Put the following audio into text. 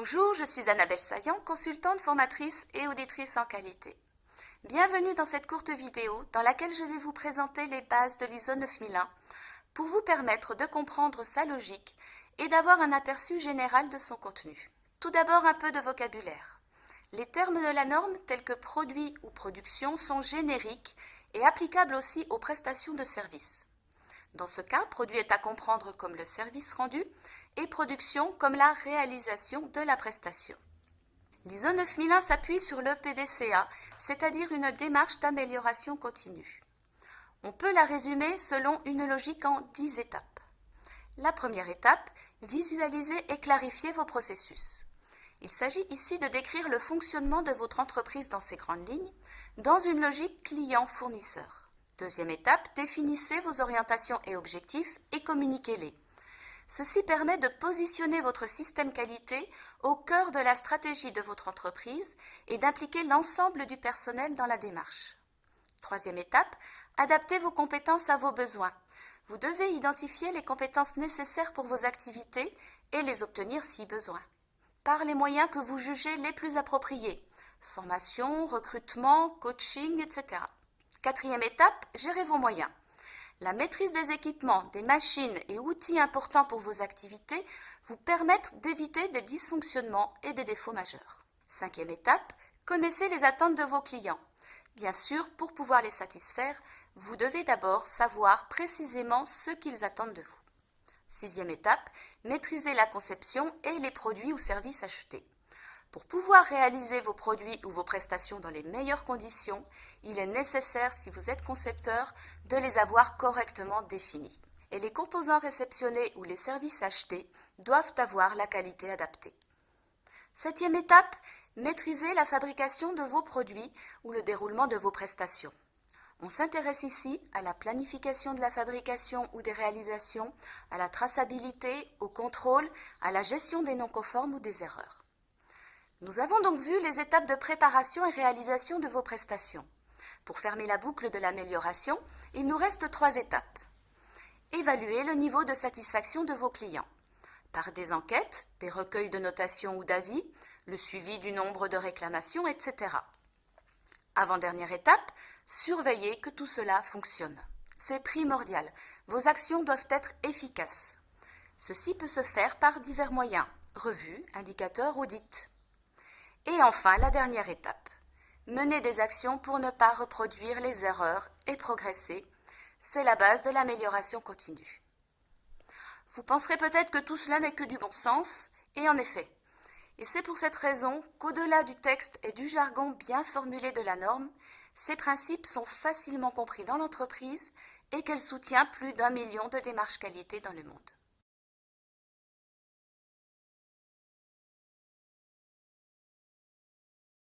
Bonjour, je suis Annabelle Saillant, consultante, formatrice et auditrice en qualité. Bienvenue dans cette courte vidéo dans laquelle je vais vous présenter les bases de l'ISO 9001 pour vous permettre de comprendre sa logique et d'avoir un aperçu général de son contenu. Tout d'abord, un peu de vocabulaire. Les termes de la norme tels que produit ou production sont génériques et applicables aussi aux prestations de services. Dans ce cas, produit est à comprendre comme le service rendu et production comme la réalisation de la prestation. L'ISO 9001 s'appuie sur le PDCA, c'est-à-dire une démarche d'amélioration continue. On peut la résumer selon une logique en 10 étapes. La première étape, visualiser et clarifier vos processus. Il s'agit ici de décrire le fonctionnement de votre entreprise dans ses grandes lignes, dans une logique client-fournisseur. Deuxième étape, définissez vos orientations et objectifs et communiquez-les. Ceci permet de positionner votre système qualité au cœur de la stratégie de votre entreprise et d'impliquer l'ensemble du personnel dans la démarche. Troisième étape, adaptez vos compétences à vos besoins. Vous devez identifier les compétences nécessaires pour vos activités et les obtenir si besoin, par les moyens que vous jugez les plus appropriés, formation, recrutement, coaching, etc. Quatrième étape, gérez vos moyens. La maîtrise des équipements, des machines et outils importants pour vos activités vous permettent d'éviter des dysfonctionnements et des défauts majeurs. Cinquième étape, connaissez les attentes de vos clients. Bien sûr, pour pouvoir les satisfaire, vous devez d'abord savoir précisément ce qu'ils attendent de vous. Sixième étape, maîtrisez la conception et les produits ou services achetés. Pour pouvoir réaliser vos produits ou vos prestations dans les meilleures conditions, il est nécessaire, si vous êtes concepteur, de les avoir correctement définis. Et les composants réceptionnés ou les services achetés doivent avoir la qualité adaptée. Septième étape, maîtrisez la fabrication de vos produits ou le déroulement de vos prestations. On s'intéresse ici à la planification de la fabrication ou des réalisations, à la traçabilité, au contrôle, à la gestion des non-conformes ou des erreurs. Nous avons donc vu les étapes de préparation et réalisation de vos prestations. Pour fermer la boucle de l'amélioration, il nous reste 3 étapes. Évaluer le niveau de satisfaction de vos clients, par des enquêtes, des recueils de notations ou d'avis, le suivi du nombre de réclamations, etc. Avant-dernière étape, surveiller que tout cela fonctionne. C'est primordial, vos actions doivent être efficaces. Ceci peut se faire par divers moyens, revues, indicateurs, audits. Et enfin, la dernière étape. Mener des actions pour ne pas reproduire les erreurs et progresser. C'est la base de l'amélioration continue. Vous penserez peut-être que tout cela n'est que du bon sens, et en effet. Et c'est pour cette raison qu'au-delà du texte et du jargon bien formulé de la norme, ces principes sont facilement compris dans l'entreprise et qu'elle soutient plus d'1 million de démarches qualité dans le monde.